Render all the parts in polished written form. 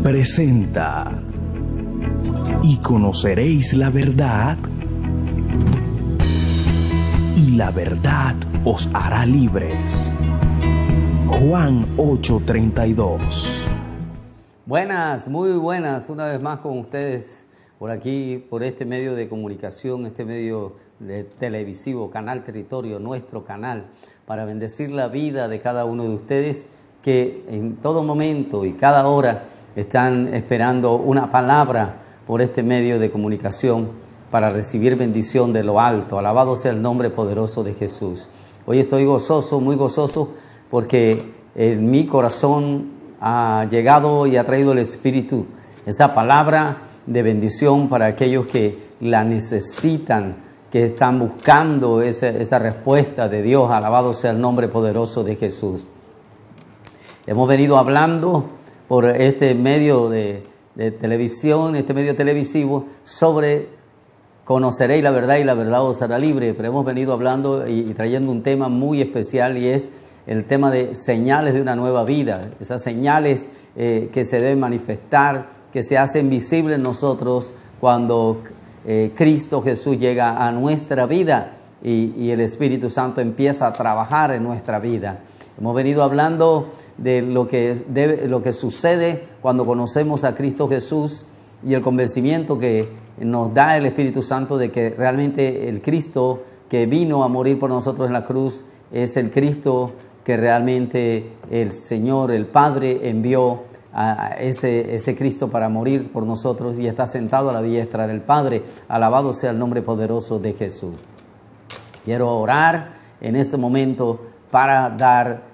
presenta Y conoceréis la verdad, y la verdad os hará libres. Juan 8:32. Buenas, muy buenas, una vez más con ustedes por aquí, por este medio de comunicación, este medio de televisivo, Canal Territorio, nuestro canal, para bendecir la vida de cada uno de ustedes que en todo momento y cada hora están esperando una palabra por este medio de comunicación para recibir bendición de lo alto. Alabado sea el nombre poderoso de Jesús. Hoy estoy gozoso, muy gozoso, porque en mi corazón ha llegado y ha traído el Espíritu esa palabra de bendición para aquellos que la necesitan, que están buscando esa respuesta de Dios. Alabado sea el nombre poderoso de Jesús. Hemos venido hablando por este medio de televisión, este medio televisivo, sobre conoceréis la verdad y la verdad os hará libre. Pero hemos venido hablando y trayendo un tema muy especial, y es el tema de señales de una nueva vida. Esas señales que se deben manifestar, que se hacen visibles en nosotros cuando Cristo Jesús llega a nuestra vida y el Espíritu Santo empieza a trabajar en nuestra vida. Hemos venido hablando de lo que sucede cuando conocemos a Cristo Jesús y el convencimiento que nos da el Espíritu Santo de que realmente el Cristo que vino a morir por nosotros en la cruz es el Cristo que realmente el Señor, el Padre, envió a ese Cristo para morir por nosotros, y está sentado a la diestra del Padre. Alabado sea el nombre poderoso de Jesús. Quiero orar en este momento para dar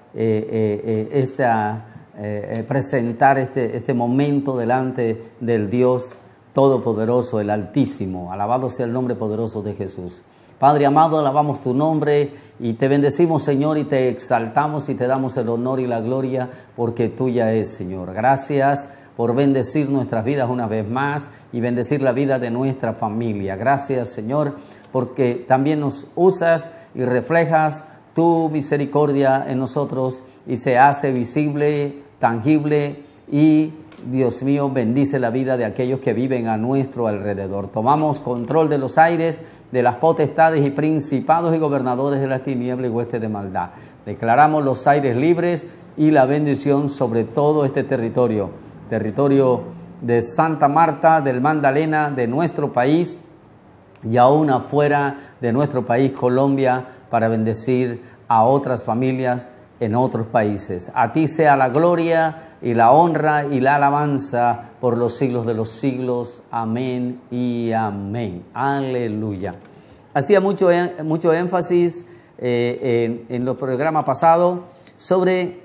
presentar este momento delante del Dios Todopoderoso, el Altísimo. Alabado sea el nombre poderoso de Jesús. Padre amado, alabamos tu nombre y te bendecimos, Señor, y te exaltamos y te damos el honor y la gloria porque tuya es, Señor. Gracias por bendecir nuestras vidas una vez más y bendecir la vida de nuestra familia. Gracias, Señor, porque también nos usas y reflejas tu misericordia en nosotros y se hace visible, tangible, y Dios mío, bendice la vida de aquellos que viven a nuestro alrededor. Tomamos control de los aires, de las potestades y principados y gobernadores de las tinieblas y huestes de maldad. Declaramos los aires libres y la bendición sobre todo este territorio de Santa Marta, del Magdalena, de nuestro país y aún afuera de nuestro país, Colombia, para bendecir a otras familias en otros países. A ti sea la gloria y la honra y la alabanza por los siglos de los siglos. Amén y amén. Aleluya. Hacía mucho énfasis en los programas pasados sobre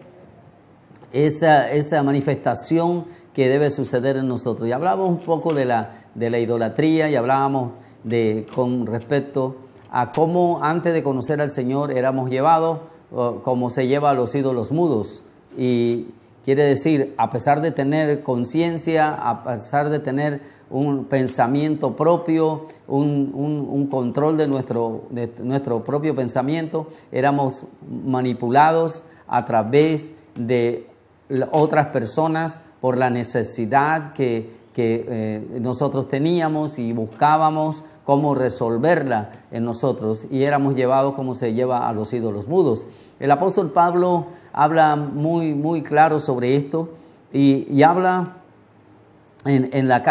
esa manifestación que debe suceder en nosotros. Y hablábamos un poco de la idolatría, y hablábamos con respecto a cómo antes de conocer al Señor éramos llevados como se lleva a los ídolos mudos. Y quiere decir, a pesar de tener conciencia, a pesar de tener un pensamiento propio, un control de nuestro propio pensamiento, éramos manipulados a través de otras personas por la necesidad que nosotros teníamos y buscábamos cómo resolverla en nosotros, y éramos llevados como se lleva a los ídolos mudos. El apóstol Pablo habla muy, muy claro sobre esto y habla en la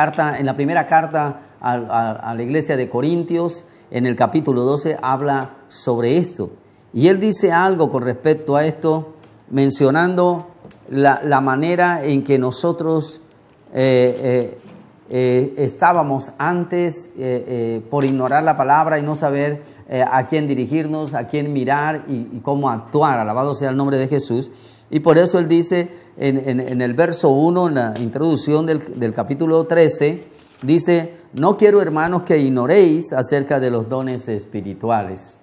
primera carta a la iglesia de Corintios, en el capítulo 12, habla sobre esto. Y él dice algo con respecto a esto, mencionando la manera en que nosotros estábamos antes por ignorar la palabra y no saber a quién dirigirnos, a quién mirar y cómo actuar. Alabado sea el nombre de Jesús. Y por eso él dice en el verso 1, en la introducción del capítulo 13, dice: no quiero, hermanos, que ignoréis acerca de los dones espirituales.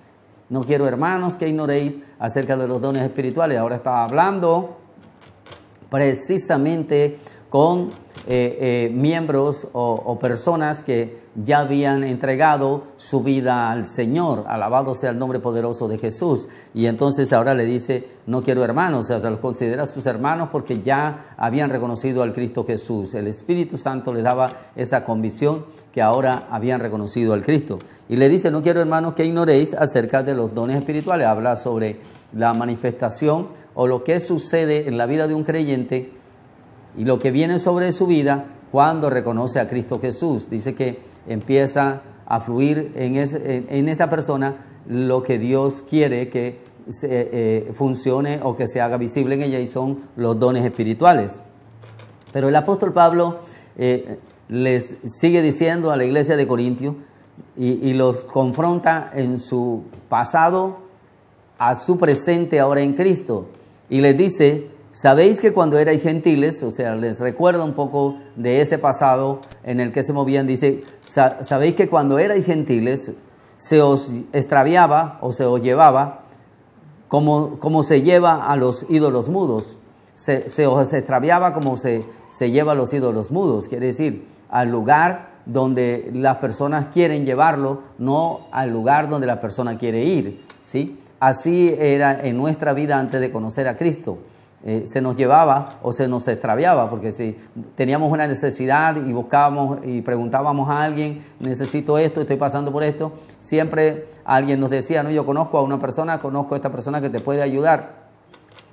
No quiero, hermanos, que ignoréis acerca de los dones espirituales. Ahora estaba hablando precisamente con miembros o personas que ya habían entregado su vida al Señor. Alabado sea el nombre poderoso de Jesús. Y entonces ahora le dice, no quiero hermanos, o sea, los considera sus hermanos porque ya habían reconocido al Cristo Jesús. El Espíritu Santo les daba esa convicción que ahora habían reconocido al Cristo. Y le dice, no quiero hermanos que ignoréis acerca de los dones espirituales. Habla sobre la manifestación o lo que sucede en la vida de un creyente y lo que viene sobre su vida cuando reconoce a Cristo Jesús. Dice que empieza a fluir en esa persona lo que Dios quiere que funcione o que se haga visible en ella, y son los dones espirituales. Pero el apóstol Pablo les sigue diciendo a la iglesia de Corintios y los confronta en su pasado a su presente ahora en Cristo, y les dice, sabéis que cuando erais gentiles, o sea, les recuerda un poco de ese pasado en el que se movían, dice, sabéis que cuando erais gentiles se os extraviaba o se os llevaba como se lleva a los ídolos mudos, se os extraviaba como se lleva a los ídolos mudos, quiere decir, al lugar donde las personas quieren llevarlo, no al lugar donde la persona quiere ir, ¿sí? Así era en nuestra vida antes de conocer a Cristo. Se nos llevaba o se nos extraviaba, porque si teníamos una necesidad y buscábamos y preguntábamos a alguien, necesito esto, estoy pasando por esto, siempre alguien nos decía, no, yo conozco a esta persona que te puede ayudar,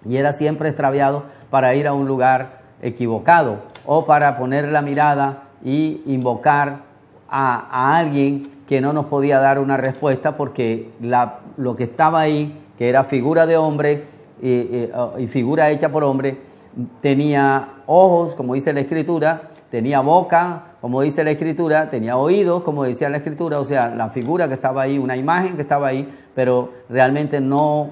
y era siempre extraviado para ir a un lugar equivocado o para poner la mirada y invocar a alguien que no nos podía dar una respuesta, porque lo que estaba ahí, que era figura de hombre y figura hecha por hombre, tenía ojos, como dice la Escritura, tenía boca, como dice la Escritura, tenía oídos, como decía la Escritura, o sea, la figura que estaba ahí, una imagen que estaba ahí, pero realmente no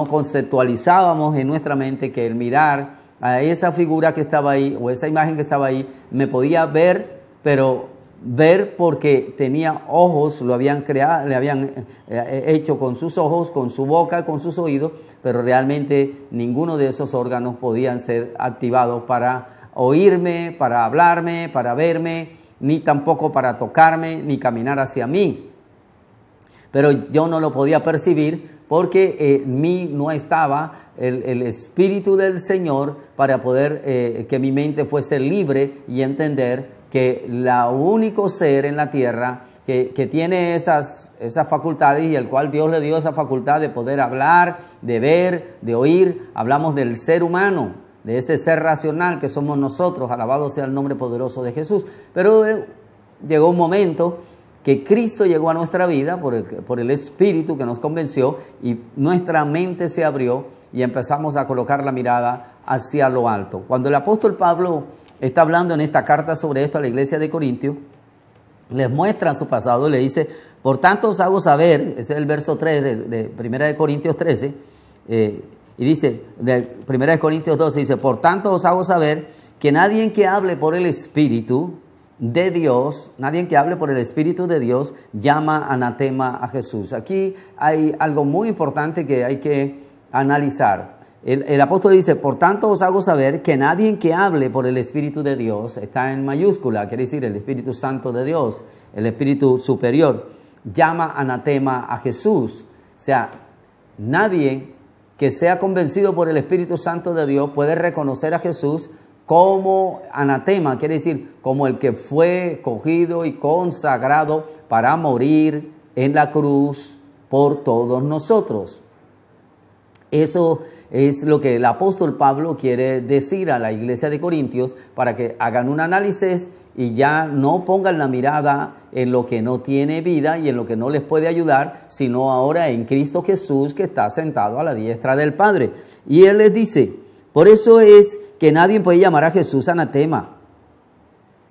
conceptualizábamos en nuestra mente que el mirar a esa figura que estaba ahí o esa imagen que estaba ahí me podía ver, pero ver porque tenía ojos, lo habían creado, le habían hecho con sus ojos, con su boca, con sus oídos, pero realmente ninguno de esos órganos podían ser activados para oírme, para hablarme, para verme, ni tampoco para tocarme, ni caminar hacia mí. Pero yo no lo podía percibir porque en mí no estaba el Espíritu del Señor para poder que mi mente fuese libre y entender que el único ser en la tierra que tiene esas facultades y al cual Dios le dio esa facultad de poder hablar, de ver, de oír, hablamos del ser humano, de ese ser racional que somos nosotros, alabado sea el nombre poderoso de Jesús. Pero llegó un momento que Cristo llegó a nuestra vida por el Espíritu que nos convenció, y nuestra mente se abrió y empezamos a colocar la mirada hacia lo alto. Cuando el apóstol Pablo está hablando en esta carta sobre esto a la iglesia de Corintios, les muestra su pasado, le dice, por tanto os hago saber, ese es el verso 3 de 1 Corintios 13, y dice, de 1 Corintios 12, dice, por tanto os hago saber que nadie que hable por el Espíritu de Dios, llama anatema a Jesús. Aquí hay algo muy importante que hay que analizar. El apóstol dice, por tanto os hago saber que nadie que hable por el Espíritu de Dios, está en mayúscula, quiere decir el Espíritu Santo de Dios, el Espíritu superior, llama anatema a Jesús. O sea, nadie que sea convencido por el Espíritu Santo de Dios puede reconocer a Jesús como anatema, quiere decir como el que fue cogido y consagrado para morir en la cruz por todos nosotros. Eso es lo que el apóstol Pablo quiere decir a la iglesia de Corintios, para que hagan un análisis y ya no pongan la mirada en lo que no tiene vida y en lo que no les puede ayudar, sino ahora en Cristo Jesús, que está sentado a la diestra del Padre. Y él les dice, por eso es que nadie puede llamar a Jesús anatema.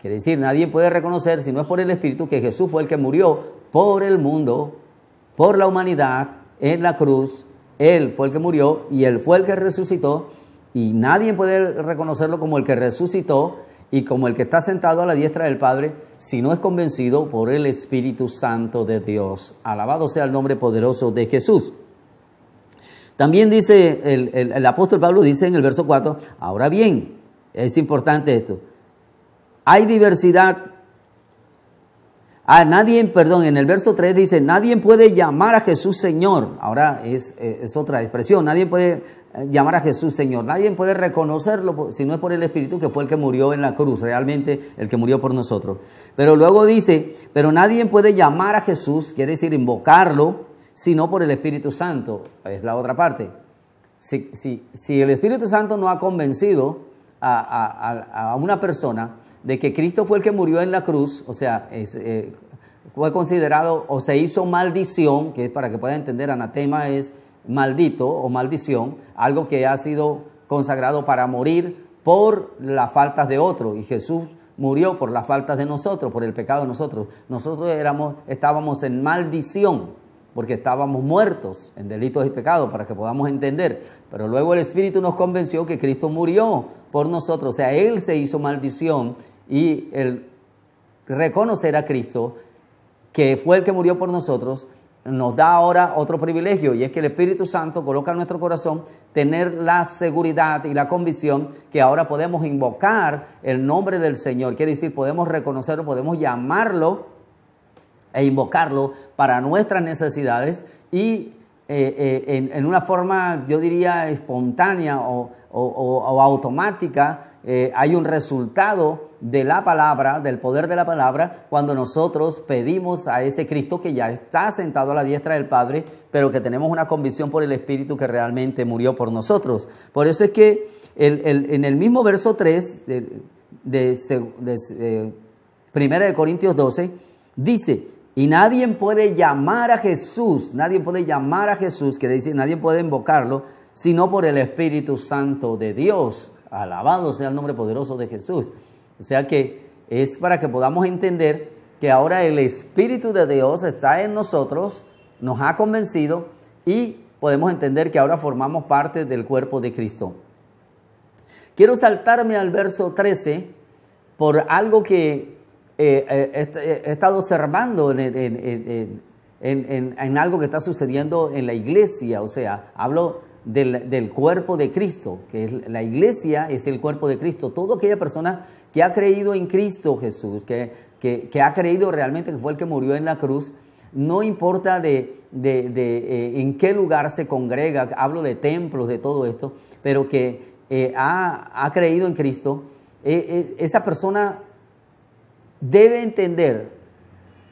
Quiere decir, nadie puede reconocer, si no es por el Espíritu, que Jesús fue el que murió por el mundo, por la humanidad, en la cruz. Él fue el que murió y Él fue el que resucitó, y nadie puede reconocerlo como el que resucitó y como el que está sentado a la diestra del Padre, si no es convencido por el Espíritu Santo de Dios. Alabado sea el nombre poderoso de Jesús. También dice el apóstol Pablo, dice en el verso 4, ahora bien, es importante esto, hay diversidad. En el verso 3 dice, nadie puede llamar a Jesús Señor. Ahora es otra expresión, nadie puede llamar a Jesús Señor. Nadie puede reconocerlo si no es por el Espíritu, que fue el que murió en la cruz, realmente el que murió por nosotros. Pero luego dice, pero nadie puede llamar a Jesús, quiere decir invocarlo, sino por el Espíritu Santo. Es la otra parte. Si el Espíritu Santo no ha convencido a una persona de que Cristo fue el que murió en la cruz, o sea, fue considerado o se hizo maldición, que para que puedan entender, anatema es maldito o maldición, algo que ha sido consagrado para morir por las faltas de otro, y Jesús murió por las faltas de nosotros, por el pecado de nosotros. Nosotros estábamos en maldición, porque estábamos muertos en delitos y pecados, para que podamos entender. Pero luego el Espíritu nos convenció que Cristo murió por nosotros, o sea, Él se hizo maldición, y el reconocer a Cristo, que fue el que murió por nosotros, nos da ahora otro privilegio, y es que el Espíritu Santo coloca en nuestro corazón tener la seguridad y la convicción que ahora podemos invocar el nombre del Señor. Quiere decir, podemos reconocerlo, podemos llamarlo e invocarlo para nuestras necesidades, y en una forma, yo diría, espontánea o automática, hay un resultado de la palabra, del poder de la palabra, cuando nosotros pedimos a ese Cristo que ya está sentado a la diestra del Padre, pero que tenemos una convicción por el Espíritu que realmente murió por nosotros. Por eso es que en el mismo verso 3 de 1 Corintios 12, dice, y nadie puede llamar a Jesús, quiere decir, nadie puede invocarlo, sino por el Espíritu Santo de Dios. Alabado sea el nombre poderoso de Jesús. O sea que es para que podamos entender que ahora el Espíritu de Dios está en nosotros, nos ha convencido, y podemos entender que ahora formamos parte del cuerpo de Cristo. Quiero saltarme al verso 13 por algo que he estado observando en algo que está sucediendo en la iglesia. O sea, hablo del cuerpo de Cristo, que la iglesia es el cuerpo de Cristo. Toda aquella persona que ha creído en Cristo Jesús, que ha creído realmente que fue el que murió en la cruz, no importa en qué lugar se congrega, hablo de templos, de todo esto, pero que ha creído en Cristo, esa persona debe entender,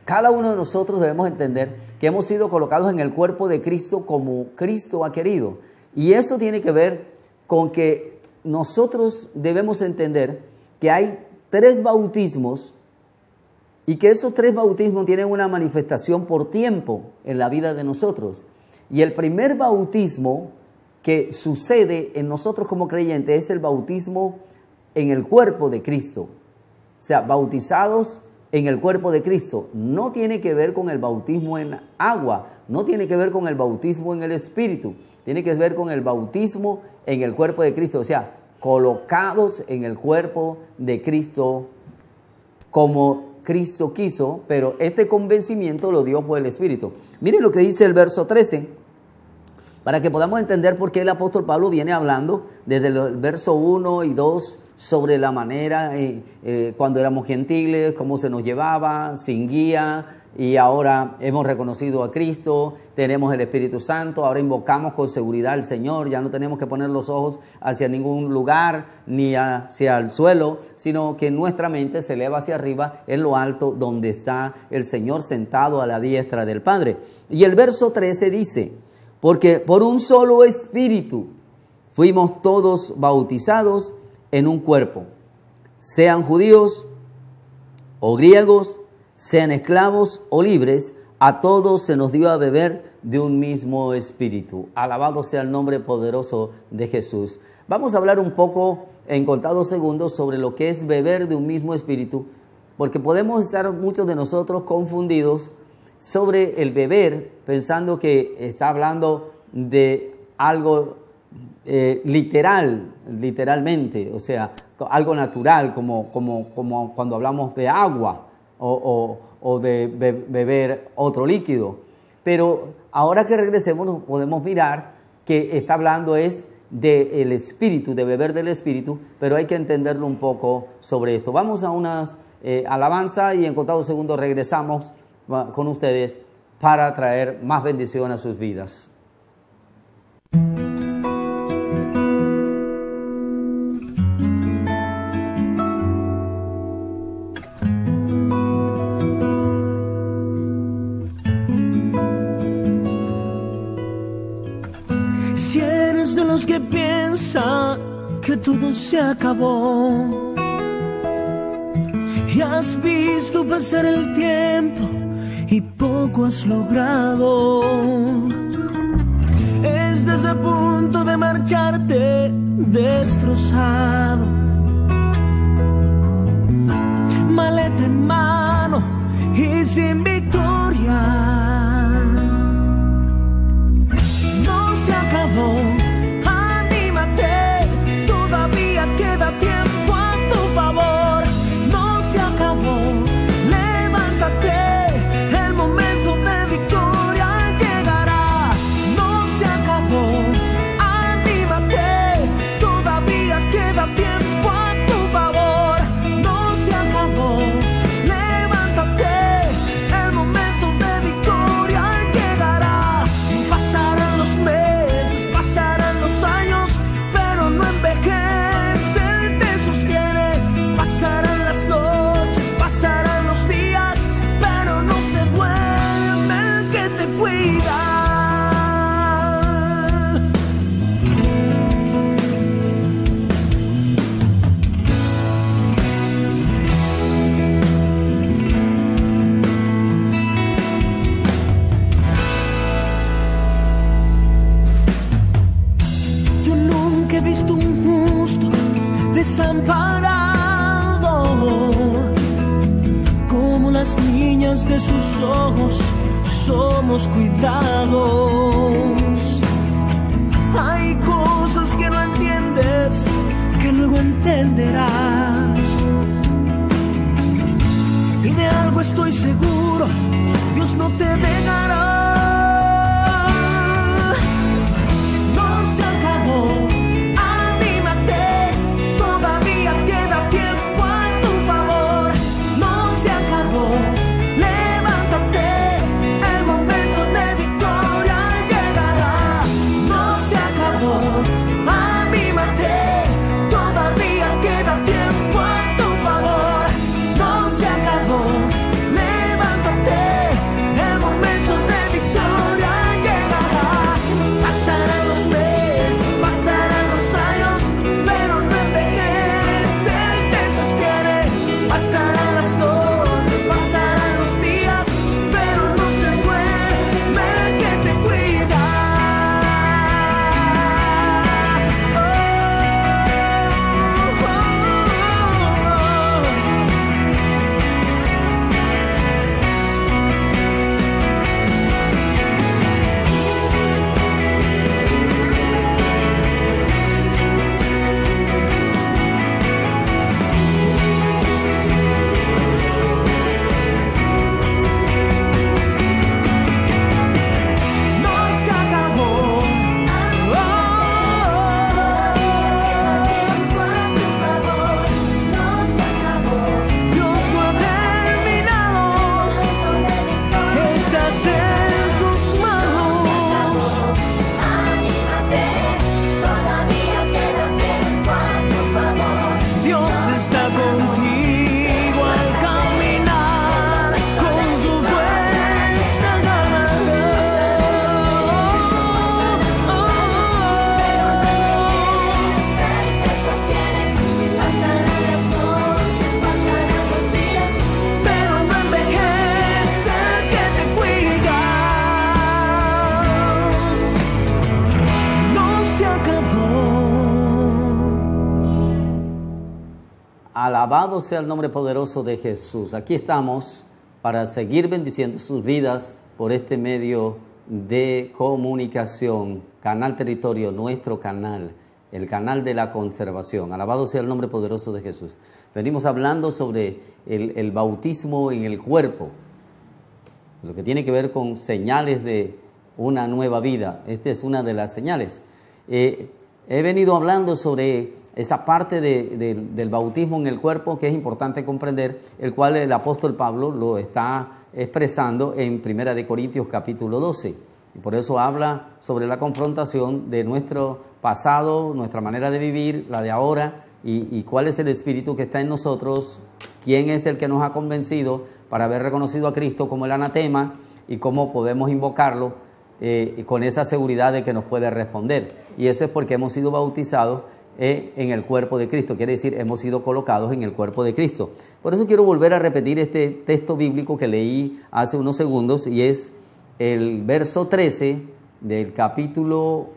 cada uno de nosotros debemos entender que hemos sido colocados en el cuerpo de Cristo como Cristo ha querido. Y eso tiene que ver con que nosotros debemos entender que hay 3 bautismos, y que esos 3 bautismos tienen una manifestación por tiempo en la vida de nosotros. Y el primer bautismo que sucede en nosotros como creyentes es el bautismo en el cuerpo de Cristo. O sea, bautizados en el cuerpo de Cristo. No tiene que ver con el bautismo en agua, no tiene que ver con el bautismo en el Espíritu, tiene que ver con el bautismo en el cuerpo de Cristo. O sea, colocados en el cuerpo de Cristo como Cristo quiso, pero este convencimiento lo dio por el Espíritu. Miren lo que dice el verso 13, para que podamos entender por qué el apóstol Pablo viene hablando desde el verso 1 y 2 sobre la manera cuando éramos gentiles, cómo se nos llevaba, sin guía, y ahora hemos reconocido a Cristo, tenemos el Espíritu Santo, ahora invocamos con seguridad al Señor, ya no tenemos que poner los ojos hacia ningún lugar ni hacia el suelo, sino que nuestra mente se eleva hacia arriba en lo alto, donde está el Señor sentado a la diestra del Padre. Y el verso 13 dice, porque por un solo Espíritu fuimos todos bautizados en un cuerpo, sean judíos o griegos, sean esclavos o libres, a todos se nos dio a beber de un mismo Espíritu. Alabado sea el nombre poderoso de Jesús. Vamos a hablar un poco en contados segundos sobre lo que es beber de un mismo Espíritu, porque podemos estar muchos de nosotros confundidos sobre el beber, pensando que está hablando de algo literalmente, o sea, algo natural, como cuando hablamos de agua o de beber otro líquido. Pero ahora que regresemos podemos mirar que está hablando es del Espíritu, de beber del Espíritu, pero hay que entenderlo un poco sobre esto. Vamos a unas alabanza y en contados segundos regresamos con ustedes para traer más bendición a sus vidas. Si eres de los que piensa que todo se acabó y has visto pasar el tiempo y poco has logrado, estás a punto de marcharte destrozado, maleta en mano y sin victoria. No se acabó, anímate, todavía queda tiempo a tu favor. No se acabó, levántate, el momento de victoria llegará. No se acabó, anímate, todavía queda tiempo a tu favor. No se acabó, levántate, el momento de victoria llegará. Pasarán los meses, pasarán los años, pero no envejece, Él te sostiene. Pasarán las noches, pasarán los días, pero no se duerme el que te cuida. Yo nunca he visto un justo desamparado, como las niñas de sus ojos somos cuidados. Hay cosas que no entiendes, que luego entenderás. Y de algo estoy seguro, Dios no te dejará. No se acabó, anímate, todavía queda tiempo a tu favor. No se acabó, levántate, el momento de victoria llegará. No se acabó, anímate, todavía queda tiempo a tu favor. No se acabó, levántate, el momento de victoria llegará. Pasarán los meses, pasarán los años, pero no envejece, Él te sostiene. Pasarán las noches, pasarán los días, pero no se duerme el que te cuida. No se acabó, Dios no ha terminado, estás en sus manos. Dios está contigo al caminar, con su fuerza pero no envejece el que te cuida. No se acabó. Alabado sea el nombre poderoso de Jesús. Aquí estamos para seguir bendiciendo sus vidas por este medio de comunicación, Canal Territorio, nuestro canal, el canal de la conservación. Alabado sea el nombre poderoso de Jesús. Venimos hablando sobre el bautismo en el cuerpo, lo que tiene que ver con señales de una nueva vida. Esta es una de las señales. he venido hablando sobre esa parte del bautismo en el cuerpo que es importante comprender, el cual el apóstol Pablo lo está expresando en 1 Corintios capítulo 12. Y por eso habla sobre la confrontación de nuestro pasado, nuestra manera de vivir, la de ahora, y cuál es el espíritu que está en nosotros, quién es el que nos ha convencido para haber reconocido a Cristo como el anatema y cómo podemos invocarlo con esa seguridad de que nos puede responder. Y eso es porque hemos sido bautizados en el cuerpo de Cristo, quiere decir, hemos sido colocados en el cuerpo de Cristo. Por eso quiero volver a repetir este texto bíblico que leí hace unos segundos, y es el verso 13 del capítulo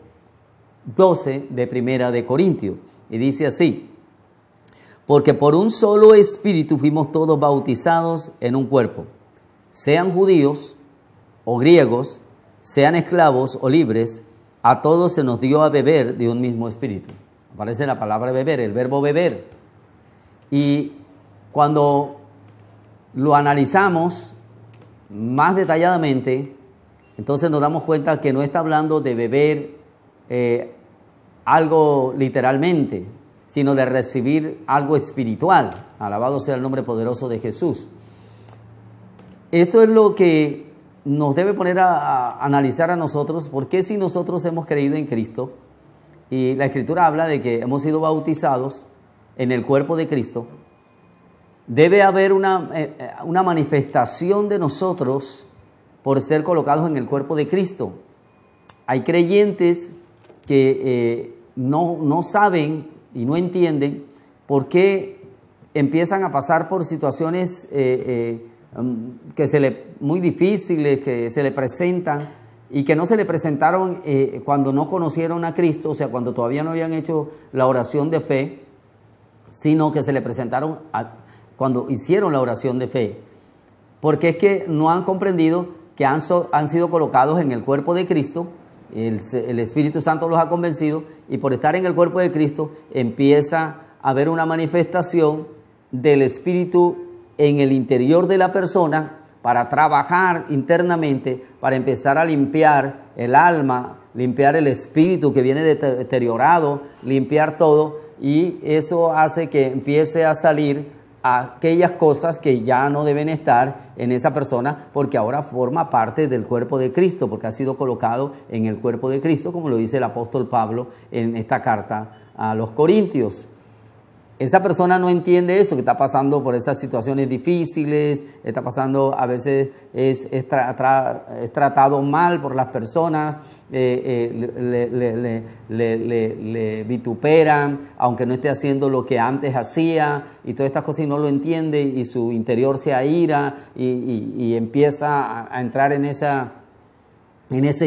12 de 1 Corintios, y dice así: porque por un solo espíritu fuimos todos bautizados en un cuerpo, sean judíos o griegos, sean esclavos o libres, a todos se nos dio a beber de un mismo espíritu. Aparece la palabra beber, el verbo beber. Y cuando lo analizamos más detalladamente, entonces nos damos cuenta que no está hablando de beber algo literalmente, sino de recibir algo espiritual. Alabado sea el nombre poderoso de Jesús. Eso es lo que nos debe poner a analizar a nosotros, porque si nosotros hemos creído en Cristo, y la Escritura habla de que hemos sido bautizados en el cuerpo de Cristo, debe haber una manifestación de nosotros por ser colocados en el cuerpo de Cristo. Hay creyentes que no saben y no entienden por qué empiezan a pasar por situaciones muy difíciles que se le presentan y que no se le presentaron cuando no conocieron a Cristo, o sea, cuando todavía no habían hecho la oración de fe, sino que se le presentaron cuando hicieron la oración de fe, porque es que no han comprendido que han sido colocados en el cuerpo de Cristo. El Espíritu Santo los ha convencido, y por estar en el cuerpo de Cristo empieza a haber una manifestación del Espíritu en el interior de la persona para trabajar internamente, para empezar a limpiar el alma, limpiar el espíritu que viene deteriorado, limpiar todo, y eso hace que empiece a salir aquellas cosas que ya no deben estar en esa persona, porque ahora forma parte del cuerpo de Cristo, porque ha sido colocado en el cuerpo de Cristo, como lo dice el apóstol Pablo en esta carta a los Corintios. Esa persona no entiende eso, que está pasando por esas situaciones difíciles, está pasando, a veces es tratado mal por las personas, le vituperan, aunque no esté haciendo lo que antes hacía, y todas estas cosas, y no lo entiende, y su interior se aira, y empieza a entrar en ese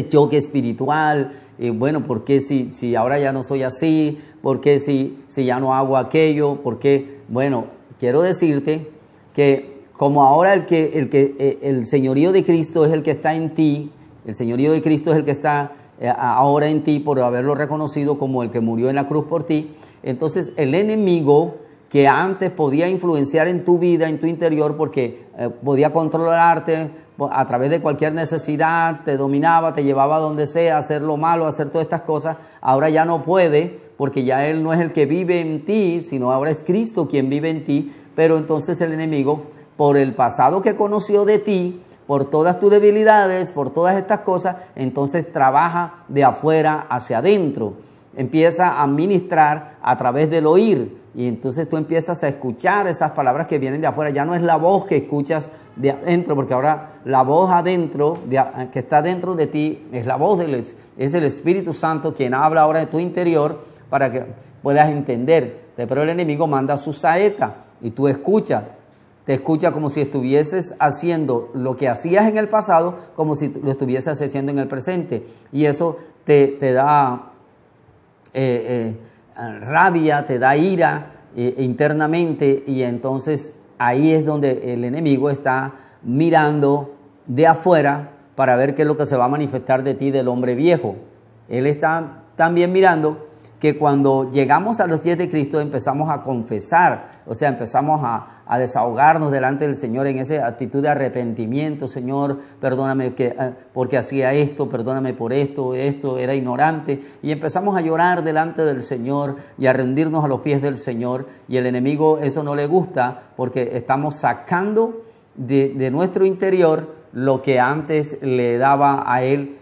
choque espiritual. Y bueno, ¿por qué si ahora ya no soy así? ¿Por qué si ya no hago aquello? ¿Por qué? Bueno, quiero decirte que como ahora el señorío de Cristo es el que está en ti, el señorío de Cristo es el que está ahora en ti por haberlo reconocido como el que murió en la cruz por ti, entonces el enemigo que antes podía influenciar en tu vida, en tu interior, porque podía controlarte a través de cualquier necesidad, te dominaba, te llevaba a donde sea, a hacer lo malo, a hacer todas estas cosas, ahora ya no puede, porque ya Él no es el que vive en ti, sino ahora es Cristo quien vive en ti. Pero entonces el enemigo, por el pasado que conoció de ti, por todas tus debilidades, por todas estas cosas, entonces trabaja de afuera hacia adentro, empieza a ministrar a través del oír. Y entonces tú empiezas a escuchar esas palabras que vienen de afuera. Ya no es la voz que escuchas de adentro, porque ahora la voz adentro, que está dentro de ti, es la voz es el Espíritu Santo quien habla ahora de tu interior para que puedas entender. Pero el enemigo manda su saeta y tú escuchas. Te escucha como si estuvieses haciendo lo que hacías en el pasado, como si lo estuvieses haciendo en el presente. Y eso te da rabia, te da ira internamente, y entonces ahí es donde el enemigo está mirando de afuera para ver qué es lo que se va a manifestar de ti, del hombre viejo. Él está también mirando que cuando llegamos a los pies de Cristo empezamos a confesar, o sea, empezamos a a desahogarnos delante del Señor en esa actitud de arrepentimiento. Señor, perdóname porque hacía esto, perdóname por esto, era ignorante. Y empezamos a llorar delante del Señor y a rendirnos a los pies del Señor. Y el enemigo eso no le gusta porque estamos sacando de nuestro interior lo que antes le daba a él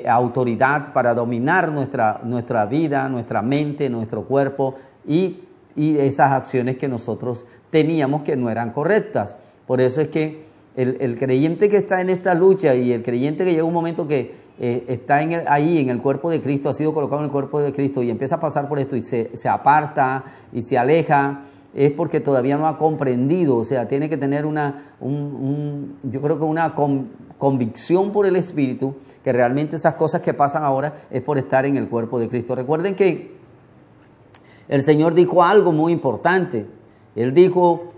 autoridad para dominar nuestra vida, nuestra mente, nuestro cuerpo y esas acciones que nosotros teníamos que no eran correctas. Por eso es que el creyente que está en esta lucha y el creyente que llega un momento que está ahí en el cuerpo de Cristo, ha sido colocado en el cuerpo de Cristo y empieza a pasar por esto y se aparta y se aleja, es porque todavía no ha comprendido. O sea, tiene que tener yo creo que una convicción por el Espíritu que realmente esas cosas que pasan ahora es por estar en el cuerpo de Cristo. Recuerden que el Señor dijo algo muy importante. Él dijo,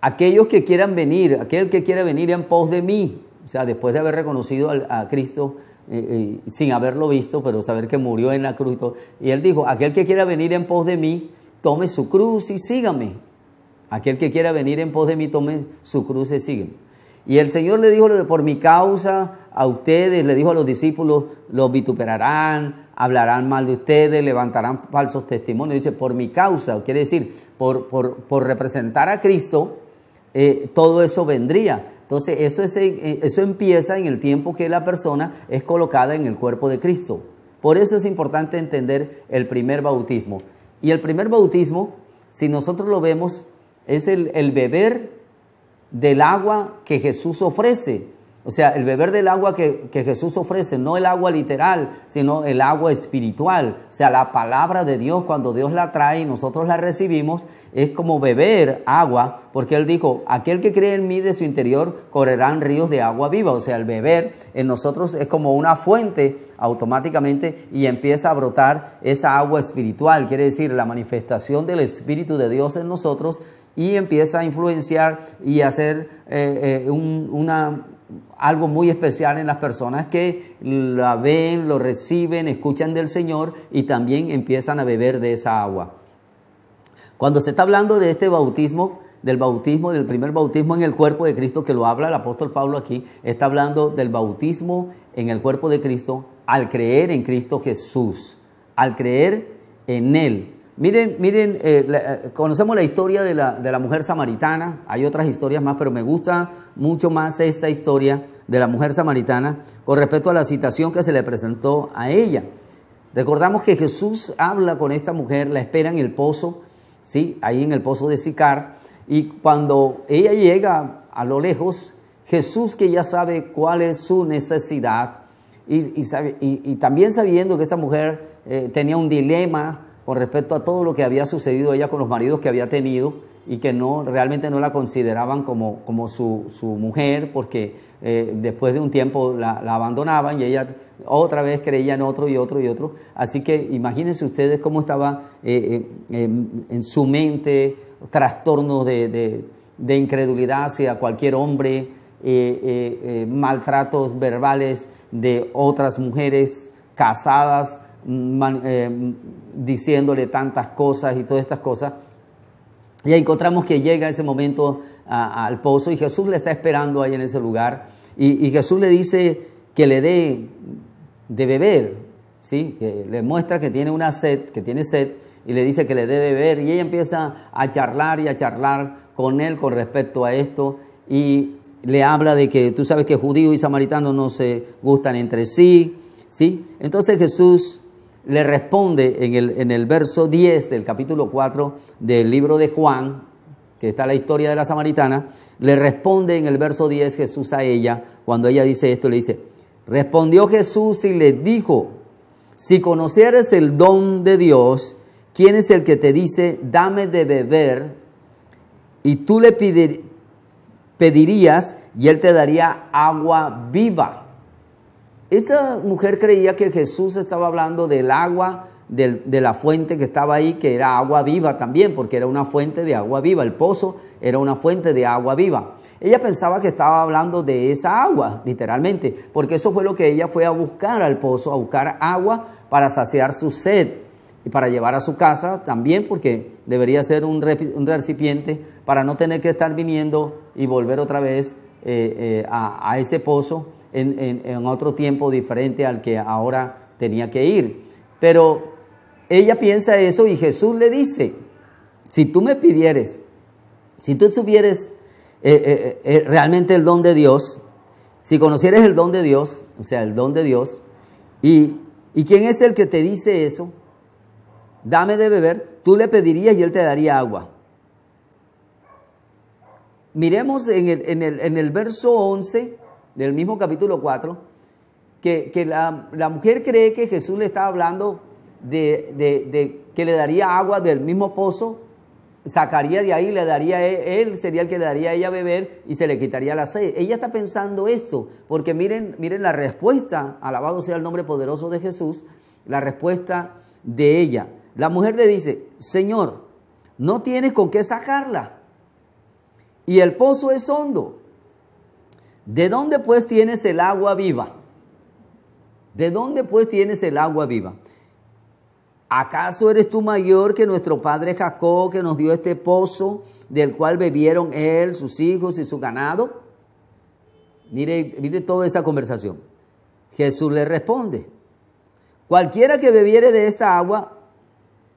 aquellos que quieran venir, aquel que quiera venir en pos de mí, o sea, después de haber reconocido a Cristo sin haberlo visto, pero saber que murió en la cruz. Y Él dijo, aquel que quiera venir en pos de mí, tome su cruz y sígame. Aquel que quiera venir en pos de mí, tome su cruz y sígame. Y el Señor le dijo, por mi causa a ustedes, le dijo a los discípulos, los vituperarán, hablarán mal de ustedes, levantarán falsos testimonios. Dice, por mi causa, quiere decir, por representar a Cristo, todo eso vendría. Entonces, eso empieza en el tiempo que la persona es colocada en el cuerpo de Cristo. Por eso es importante entender el primer bautismo. Y el primer bautismo, si nosotros lo vemos, es el beber del agua que Jesús ofrece. O sea, el beber del agua que Jesús ofrece, no el agua literal, sino el agua espiritual. O sea, la palabra de Dios, cuando Dios la trae y nosotros la recibimos, es como beber agua, porque Él dijo, aquel que cree en mí, de su interior correrán ríos de agua viva. O sea, el beber en nosotros es como una fuente automáticamente y empieza a brotar esa agua espiritual, quiere decir la manifestación del Espíritu de Dios en nosotros, y empieza a influenciar y hacer algo muy especial en las personas que la ven, lo reciben, escuchan del Señor y también empiezan a beber de esa agua. Cuando se está hablando de este bautismo, del primer bautismo en el cuerpo de Cristo, que lo habla el apóstol Pablo aquí, está hablando del bautismo en el cuerpo de Cristo al creer en Cristo Jesús, al creer en Él. Miren, conocemos la historia de la mujer samaritana, hay otras historias más, pero me gusta mucho más esta historia de la mujer samaritana con respecto a la situación que se le presentó a ella. Recordamos que Jesús habla con esta mujer, la espera en el pozo, ¿sí? Ahí en el pozo de Sicar, y cuando ella llega a lo lejos, Jesús, que ya sabe cuál es su necesidad, y también sabiendo que esta mujer tenía un dilema con respecto a todo lo que había sucedido ella con los maridos que había tenido y que realmente no la consideraban como su mujer, porque después de un tiempo la abandonaban y ella otra vez creía en otro y otro y otro. Así que imagínense ustedes cómo estaba en su mente, trastornos de incredulidad hacia cualquier hombre, maltratos verbales de otras mujeres casadas, diciéndole tantas cosas y todas estas cosas. Y encontramos que llega ese momento al pozo y Jesús le está esperando ahí en ese lugar y Jesús le dice que le dé de beber, ¿sí? Que le muestra que tiene sed y le dice que le dé de beber, y ella empieza a charlar con él con respecto a esto y le habla de que tú sabes que judíos y samaritanos no se gustan entre sí, ¿sí? Entonces Jesús le responde en el verso 10 del capítulo 4 del libro de Juan, que está la historia de la samaritana. Le responde en el verso 10 Jesús a ella, cuando ella dice esto, le dice, respondió Jesús y le dijo, si conocieres el don de Dios, ¿quién es el que te dice, dame de beber? Y tú le pedirías y él te daría agua viva. Esta mujer creía que Jesús estaba hablando del agua, de la fuente que estaba ahí, que era agua viva también, porque era una fuente de agua viva. El pozo era una fuente de agua viva. Ella pensaba que estaba hablando de esa agua, literalmente, porque eso fue lo que ella fue a buscar al pozo, a buscar agua para saciar su sed y para llevar a su casa también, porque debería ser un recipiente para no tener que estar viniendo y volver otra vez a ese pozo en otro tiempo diferente al que ahora tenía que ir. Pero ella piensa eso y Jesús le dice, si tú me pidieres, si tú supieres realmente el don de Dios, si conocieres el don de Dios, o sea, el don de Dios, y quién es el que te dice eso, dame de beber, tú le pedirías y él te daría agua. Miremos en el verso 11 del mismo capítulo 4, que la mujer cree que Jesús le está hablando de que le daría agua del mismo pozo, sacaría de ahí, le daría él sería el que le daría a ella a beber y se le quitaría la sed. Ella está pensando esto, porque miren la respuesta, alabado sea el nombre poderoso de Jesús, la respuesta de ella. La mujer le dice, Señor, no tienes con qué sacarla y el pozo es hondo. ¿De dónde pues tienes el agua viva? ¿De dónde pues tienes el agua viva? ¿Acaso eres tú mayor que nuestro padre Jacob, que nos dio este pozo, del cual bebieron él, sus hijos y su ganado? Mire toda esa conversación. Jesús le responde, cualquiera que bebiere de esta agua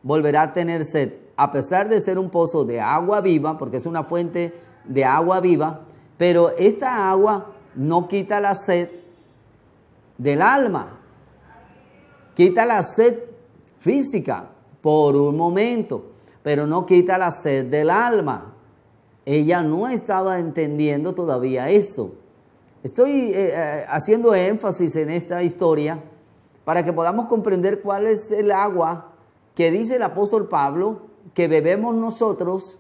volverá a tener sed, a pesar de ser un pozo de agua viva, porque es una fuente de agua viva, pero esta agua no quita la sed del alma, quita la sed física por un momento, pero no quita la sed del alma. Ella no estaba entendiendo todavía eso. Estoy haciendo énfasis en esta historia para que podamos comprender cuál es el agua que dice el apóstol Pablo que bebemos nosotros,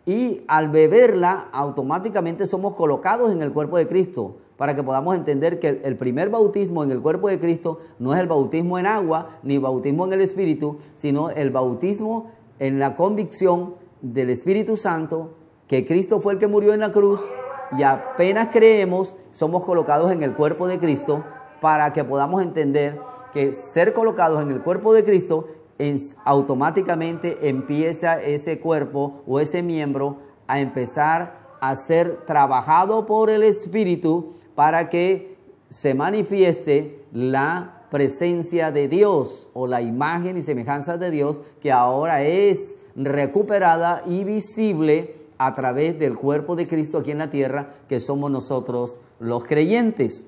y al beberla automáticamente somos colocados en el cuerpo de Cristo, para que podamos entender que el primer bautismo en el cuerpo de Cristo no es el bautismo en agua ni bautismo en el Espíritu, sino el bautismo en la convicción del Espíritu Santo, que Cristo fue el que murió en la cruz, y apenas creemos somos colocados en el cuerpo de Cristo, para que podamos entender que ser colocados en el cuerpo de Cristo automáticamente empieza ese cuerpo o ese miembro a empezar a ser trabajado por el Espíritu para que se manifieste la presencia de Dios o la imagen y semejanza de Dios, que ahora es recuperada y visible a través del cuerpo de Cristo aquí en la tierra, que somos nosotros los creyentes.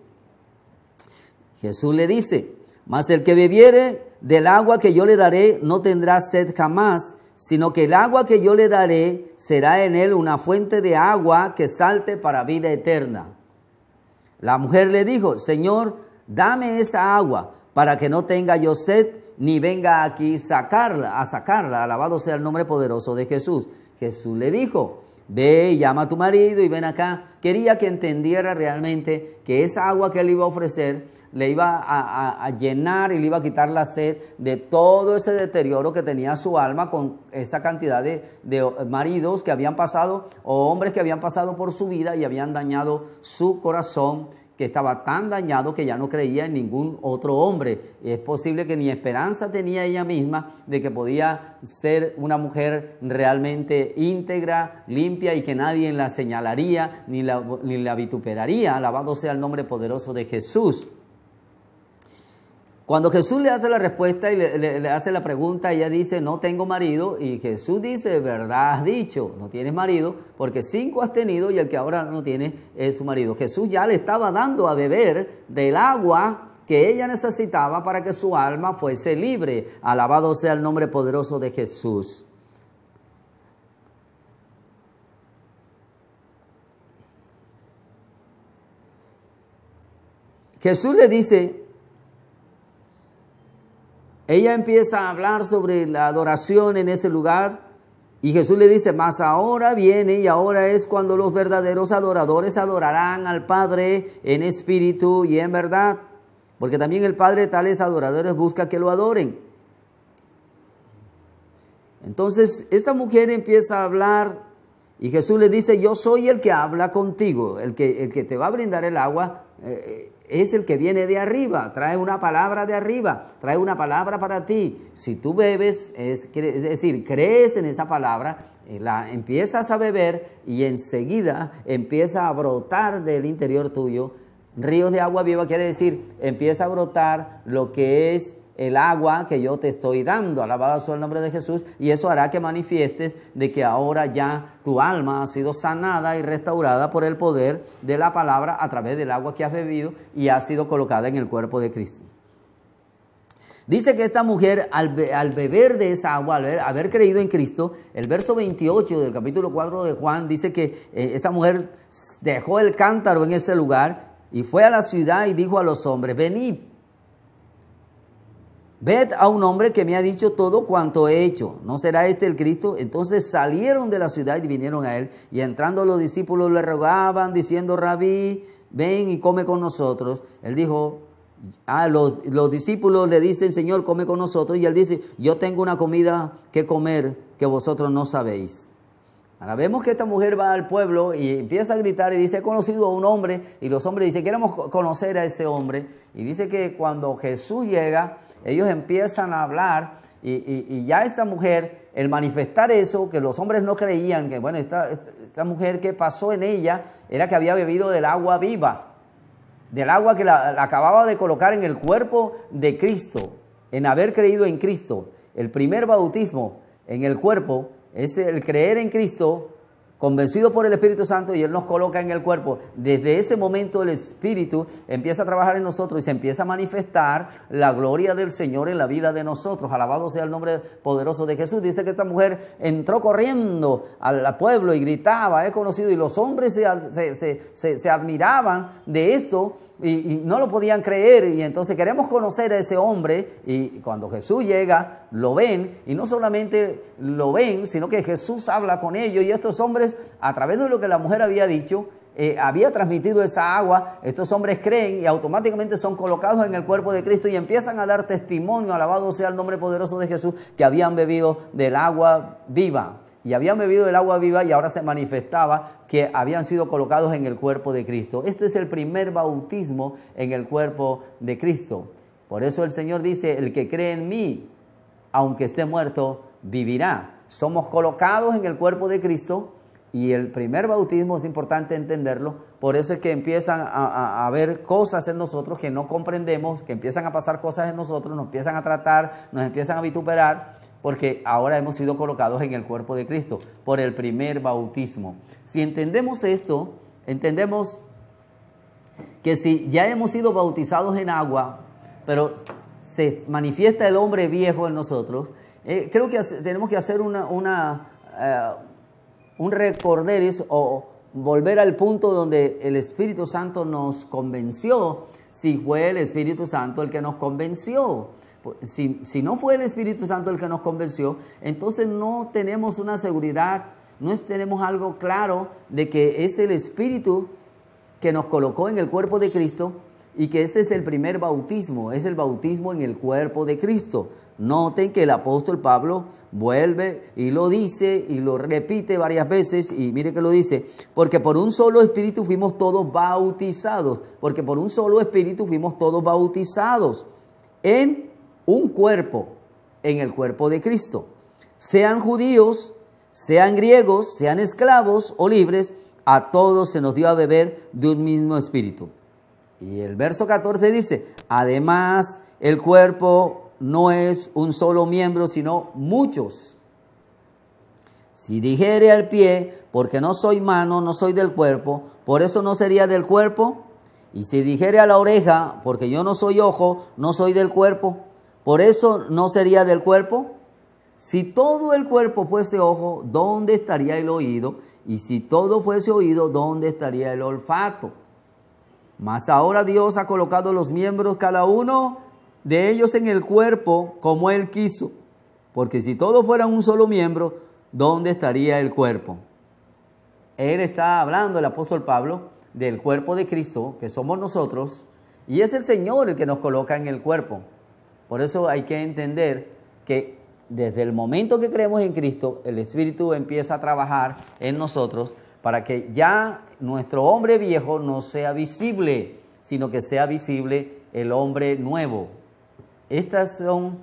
Jesús le dice, mas el que bebiere del agua que yo le daré no tendrá sed jamás, sino que el agua que yo le daré será en él una fuente de agua que salte para vida eterna. La mujer le dijo, Señor, dame esa agua para que no tenga yo sed, ni venga aquí a sacarla. Alabado sea el nombre poderoso de Jesús. Jesús le dijo, ve, llama a tu marido y ven acá. Quería que entendiera realmente que esa agua que él iba a ofrecer le iba a llenar y le iba a quitar la sed de todo ese deterioro que tenía su alma con esa cantidad de maridos que habían pasado o hombres que habían pasado por su vida y habían dañado su corazón, que estaba tan dañado que ya no creía en ningún otro hombre. Es posible que ni esperanza tenía ella misma de que podía ser una mujer realmente íntegra, limpia, y que nadie la señalaría ni la vituperaría. Alabado sea el nombre poderoso de Jesús. Cuando Jesús le hace la respuesta y le hace la pregunta, ella dice, no tengo marido, y Jesús dice, verdad has dicho, no tienes marido, porque 5 has tenido y el que ahora no tiene es su marido. Jesús ya le estaba dando a beber del agua que ella necesitaba para que su alma fuese libre. Alabado sea el nombre poderoso de Jesús. Jesús le dice, ella empieza a hablar sobre la adoración en ese lugar y Jesús le dice, mas ahora viene y ahora es cuando los verdaderos adoradores adorarán al Padre en espíritu y en verdad, porque también el Padre de tales adoradores busca que lo adoren. Entonces esta mujer empieza a hablar y Jesús le dice, yo soy el que habla contigo, el que te va a brindar el agua, es el que viene de arriba, trae una palabra de arriba, trae una palabra para ti. Si tú bebes, es decir, crees en esa palabra, la empiezas a beber y enseguida empieza a brotar del interior tuyo ríos de agua viva, quiere decir, empieza a brotar lo que es el agua que yo te estoy dando, alabado sea el nombre de Jesús, y eso hará que manifiestes de que ahora ya tu alma ha sido sanada y restaurada por el poder de la palabra a través del agua que has bebido y ha sido colocada en el cuerpo de Cristo. Dice que esta mujer al beber de esa agua, al haber creído en Cristo, el verso 28 del capítulo 4 de Juan dice que esta mujer dejó el cántaro en ese lugar y fue a la ciudad y dijo a los hombres, venid, ved a un hombre que me ha dicho todo cuanto he hecho, ¿no será este el Cristo? Entonces salieron de la ciudad y vinieron a él, y entrando los discípulos le rogaban, diciendo, Rabí, ven y come con nosotros. Él dijo, los discípulos le dicen, Señor, come con nosotros, y él dice, yo tengo una comida que comer que vosotros no sabéis. Ahora vemos que esta mujer va al pueblo y empieza a gritar y dice, he conocido a un hombre, y los hombres dicen, queremos conocer a ese hombre, y dice que cuando Jesús llega, ellos empiezan a hablar y ya esa mujer, el manifestar eso, que los hombres no creían, que bueno, esta mujer que pasó en ella era que había bebido del agua viva, del agua que la acababa de colocar en el cuerpo de Cristo, en haber creído en Cristo. El primer bautismo en el cuerpo es el creer en Cristo, convencido por el Espíritu Santo, y Él nos coloca en el cuerpo. Desde ese momento el Espíritu empieza a trabajar en nosotros y se empieza a manifestar la gloria del Señor en la vida de nosotros. Alabado sea el nombre poderoso de Jesús. Dice que esta mujer entró corriendo al pueblo y gritaba, he conocido, y los hombres se admiraban de esto y no lo podían creer, y entonces queremos conocer a ese hombre, y cuando Jesús llega, lo ven, y no solamente lo ven, sino que Jesús habla con ellos, y estos hombres, a través de lo que la mujer había dicho, había transmitido esa agua, estos hombres creen y automáticamente son colocados en el cuerpo de Cristo y empiezan a dar testimonio, alabado sea el nombre poderoso de Jesús, que habían bebido del agua viva. Y habían bebido del agua viva y ahora se manifestaba que habían sido colocados en el cuerpo de Cristo. Este es el primer bautismo en el cuerpo de Cristo. Por eso el Señor dice, el que cree en mí, aunque esté muerto, vivirá. Somos colocados en el cuerpo de Cristo y el primer bautismo es importante entenderlo. Por eso es que empiezan a haber cosas en nosotros que no comprendemos, que empiezan a pasar cosas en nosotros, nos empiezan a tratar, nos empiezan a vituperar, porque ahora hemos sido colocados en el cuerpo de Cristo por el primer bautismo. Si entendemos esto, entendemos que si ya hemos sido bautizados en agua, pero se manifiesta el hombre viejo en nosotros, creo que tenemos que hacer un recorderis o volver al punto donde el Espíritu Santo nos convenció, si fue el Espíritu Santo el que nos convenció. Si no fue el Espíritu Santo el que nos convenció, entonces no tenemos una seguridad, no tenemos algo claro de que es el Espíritu que nos colocó en el cuerpo de Cristo y que este es el primer bautismo, es el bautismo en el cuerpo de Cristo. Noten que el apóstol Pablo vuelve y lo dice y lo repite varias veces, y mire que lo dice, porque por un solo Espíritu fuimos todos bautizados, porque por un solo Espíritu fuimos todos bautizados en un cuerpo, en el cuerpo de Cristo. Sean judíos, sean griegos, sean esclavos o libres, a todos se nos dio a beber de un mismo espíritu. Y el verso 14 dice, además el cuerpo no es un solo miembro, sino muchos. Si dijere al pie, porque no soy mano, no soy del cuerpo, por eso no sería del cuerpo. Y si dijere a la oreja, porque yo no soy ojo, no soy del cuerpo, por eso no sería del cuerpo. Si todo el cuerpo fuese ojo, ¿dónde estaría el oído? Y si todo fuese oído, ¿dónde estaría el olfato? Mas ahora Dios ha colocado los miembros, cada uno de ellos en el cuerpo, como Él quiso. Porque si todos fueran un solo miembro, ¿dónde estaría el cuerpo? Él está hablando, el apóstol Pablo, del cuerpo de Cristo, que somos nosotros, y es el Señor el que nos coloca en el cuerpo. Por eso hay que entender que desde el momento que creemos en Cristo, el Espíritu empieza a trabajar en nosotros para que ya nuestro hombre viejo no sea visible, sino que sea visible el hombre nuevo. Estas son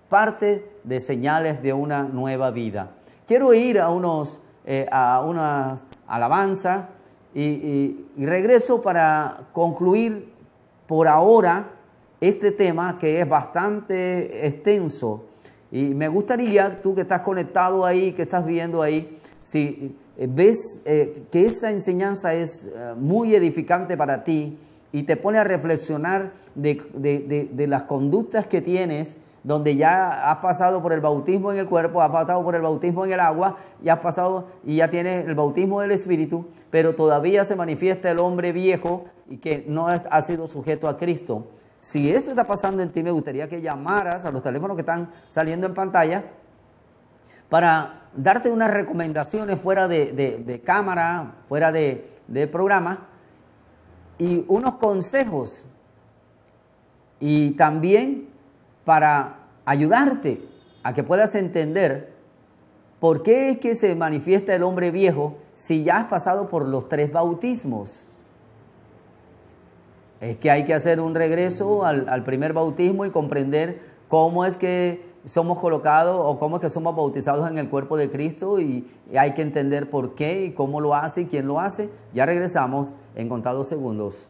parte de señales de una nueva vida. Quiero ir a una alabanza y regreso para concluir por ahora este tema que es bastante extenso. Y me gustaría, tú que estás conectado ahí, que estás viendo ahí, si ves que esta enseñanza es muy edificante para ti y te pone a reflexionar de las conductas que tienes, donde ya has pasado por el bautismo en el cuerpo, has pasado por el bautismo en el agua, y has pasado y ya tienes el bautismo del Espíritu, pero todavía se manifiesta el hombre viejo y que no ha sido sujeto a Cristo. Si esto está pasando en ti, me gustaría que llamaras a los teléfonos que están saliendo en pantalla para darte unas recomendaciones fuera de cámara, fuera de programa, y unos consejos, y también para ayudarte a que puedas entender por qué es que se manifiesta el hombre viejo si ya has pasado por los 3 bautismos. Es que hay que hacer un regreso al primer bautismo y comprender cómo es que somos colocados o cómo es que somos bautizados en el cuerpo de Cristo, y hay que entender por qué y cómo lo hace y quién lo hace. Ya regresamos en contados segundos.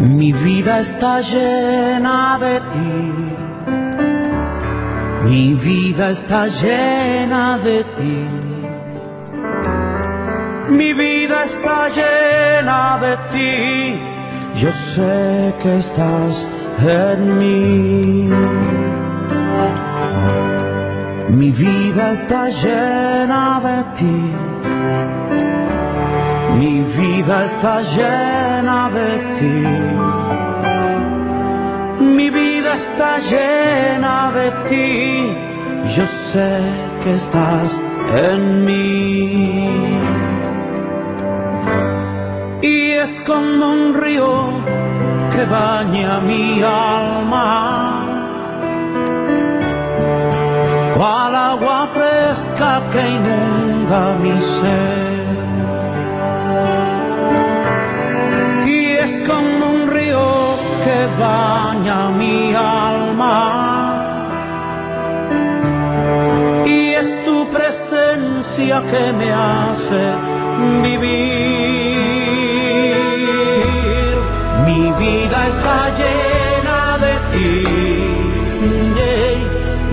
Mi vida está llena de ti, mi vida está llena de ti, mi vida está llena de ti, yo sé que estás en mí. Mi vida está llena de ti, mi vida está llena de ti, mi vida está llena de ti, yo sé que estás en mí. Y es como un río que baña mi alma, cual agua fresca que inunda mi ser. Es como un río que baña mi alma, y es tu presencia que me hace vivir. Mi vida está llena de ti,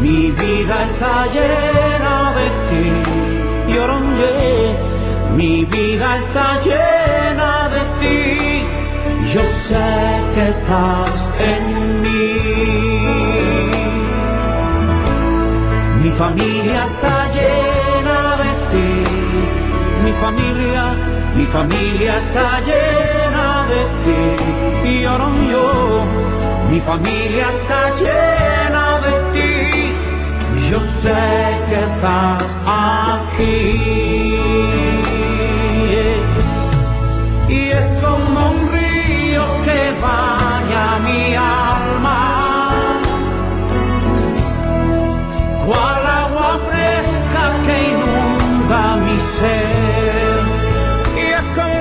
mi vida está llena de ti, mi vida está llena de ti. Yo sé que estás en mí. Mi familia está llena de ti. Mi familia está llena de ti. Y yo, mi familia está llena de ti. Yo sé que estás aquí. Y es como un río que baña mi alma, cual agua fresca que inunda mi ser. Y es como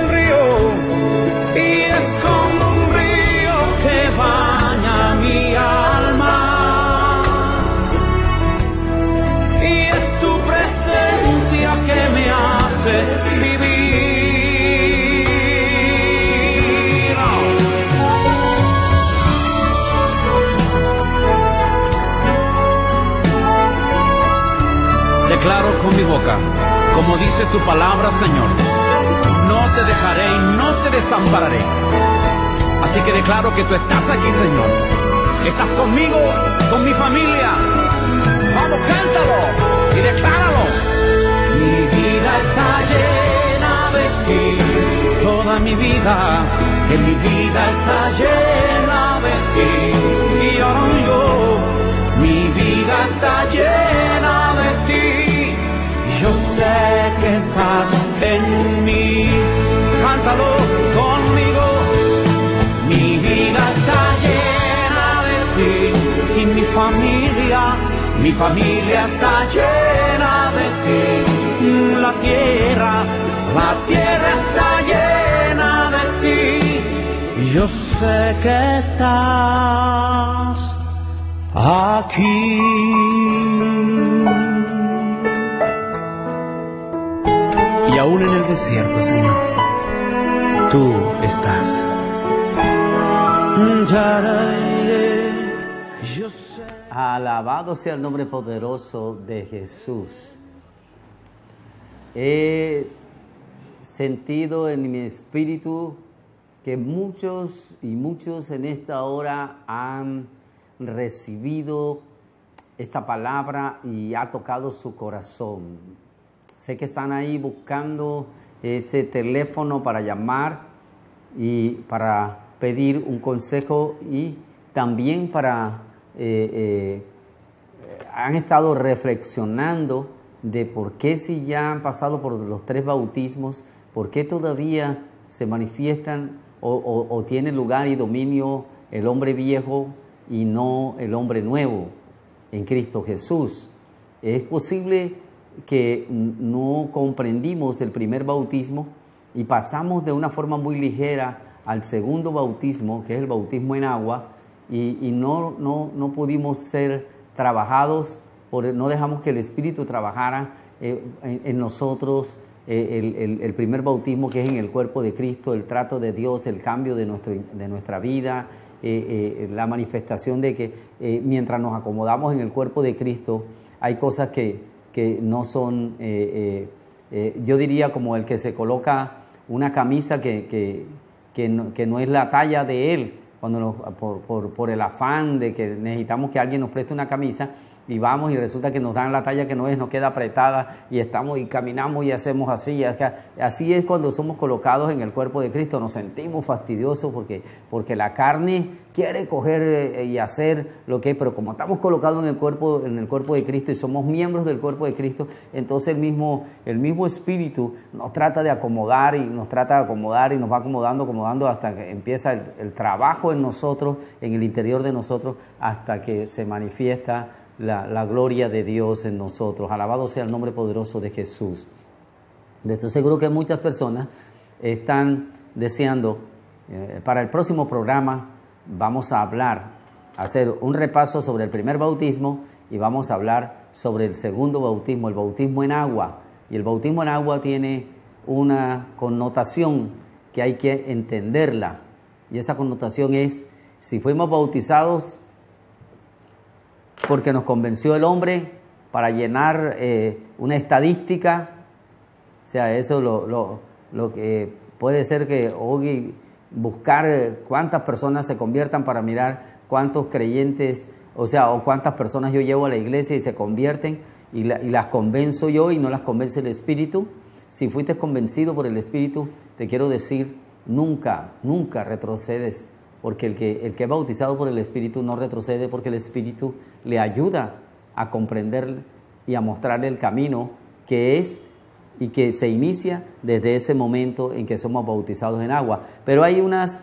un río que baña mi alma, y es tu presencia que me hace vivir. Declaro con mi boca, como dice tu palabra, Señor, no te dejaré y no te desampararé. Así que declaro que tú estás aquí, Señor. Estás conmigo, con mi familia. Vamos, cántalo y decláralo. Mi vida está llena de ti, toda mi vida, que mi vida está llena de ti. Y yo, mi vida está llena de ti. Yo sé que estás en mí. Cántalo conmigo. Mi vida está llena de ti y mi familia está llena de ti. La tierra está llena de ti. Yo sé que estás aquí. Y aún en el desierto, Señor, tú estás. Yo sé. Alabado sea el nombre poderoso de Jesús. He sentido en mi espíritu que muchos y muchos en esta hora han recibido esta palabra y ha tocado su corazón. Sé que están ahí buscando ese teléfono para llamar y para pedir un consejo y también para han estado reflexionando de por qué, si ya han pasado por los 3 bautismos, por qué todavía se manifiestan o tiene lugar y dominio el hombre viejo y no el hombre nuevo en Cristo Jesús. Es posible que no comprendimos el primer bautismo y pasamos de una forma muy ligera al segundo bautismo, que es el bautismo en agua, y no pudimos ser trabajados, no dejamos que el Espíritu trabajara en nosotros el primer bautismo, que es en el cuerpo de Cristo, el trato de Dios, el cambio de nuestra vida, la manifestación de que mientras nos acomodamos en el cuerpo de Cristo, hay cosas que no son, yo diría como el que se coloca una camisa que no es la talla de él, cuando por el afán de que necesitamos que alguien nos preste una camisa y vamos y resulta que nos dan la talla que no es, nos queda apretada y estamos y caminamos y hacemos así. Así es cuando somos colocados en el cuerpo de Cristo, nos sentimos fastidiosos porque la carne quiere coger y hacer lo que es, pero como estamos colocados en el cuerpo de Cristo y somos miembros del cuerpo de Cristo, entonces el mismo Espíritu nos trata de acomodar y nos va acomodando hasta que empieza el trabajo en nosotros, en el interior de nosotros, hasta que se manifiesta la gloria de Dios en nosotros. Alabado sea el nombre poderoso de Jesús. Estoy seguro que muchas personas están deseando, para el próximo programa vamos a hacer un repaso sobre el primer bautismo y vamos a hablar sobre el segundo bautismo, el bautismo en agua. Y el bautismo en agua tiene una connotación que hay que entenderla. Y esa connotación es, si fuimos bautizados porque nos convenció el hombre para llenar una estadística, o sea, eso lo que puede ser que hoy buscar cuántas personas se conviertan para mirar cuántos creyentes, o cuántas personas yo llevo a la iglesia y se convierten y las convenzo yo y no las convence el Espíritu. Si fuiste convencido por el Espíritu, te quiero decir, nunca retrocedes. Porque el que es bautizado por el Espíritu no retrocede, porque el Espíritu le ayuda a comprender y a mostrarle el camino que es y que se inicia desde ese momento en que somos bautizados en agua. Pero hay unos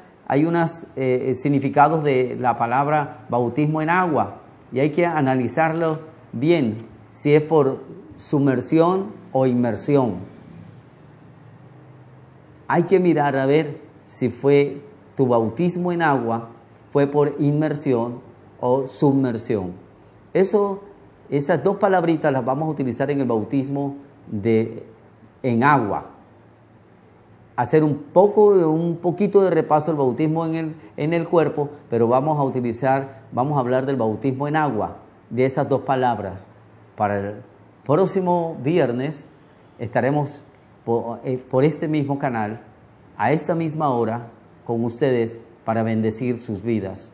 significados de la palabra bautismo en agua y hay que analizarlo bien, si es por sumersión o inmersión. Hay que mirar a ver si tu bautismo en agua fue por inmersión o submersión. Esas 2 palabritas las vamos a utilizar en el bautismo en agua. Hacer un poquito de repaso del bautismo en el cuerpo, pero vamos a hablar del bautismo en agua, de esas 2 palabras. Para el próximo viernes estaremos por este mismo canal, a esta misma hora, con ustedes para bendecir sus vidas.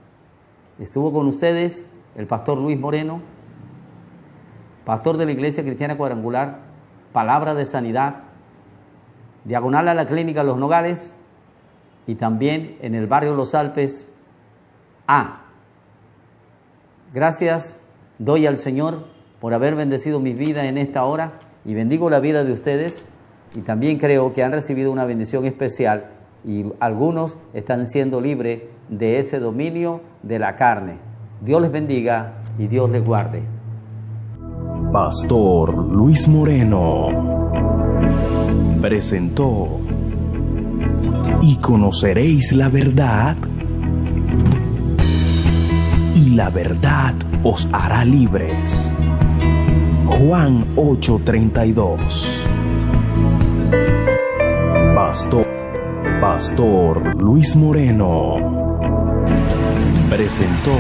Estuvo con ustedes el pastor Luis Moreno, pastor de la Iglesia Cristiana Cuadrangular, Palabra de Sanidad, diagonal a la Clínica Los Nogales y también en el barrio Los Alpes A. Gracias doy al Señor por haber bendecido mi vida en esta hora y bendigo la vida de ustedes Y también creo que han recibido una bendición especial y algunos están siendo libres de ese dominio de la carne. Dios les bendiga y Dios les guarde. Pastor Luis Moreno presentó Y conoceréis la verdad, y la verdad os hará libres. Juan 8:32. Pastor Luis Moreno presentó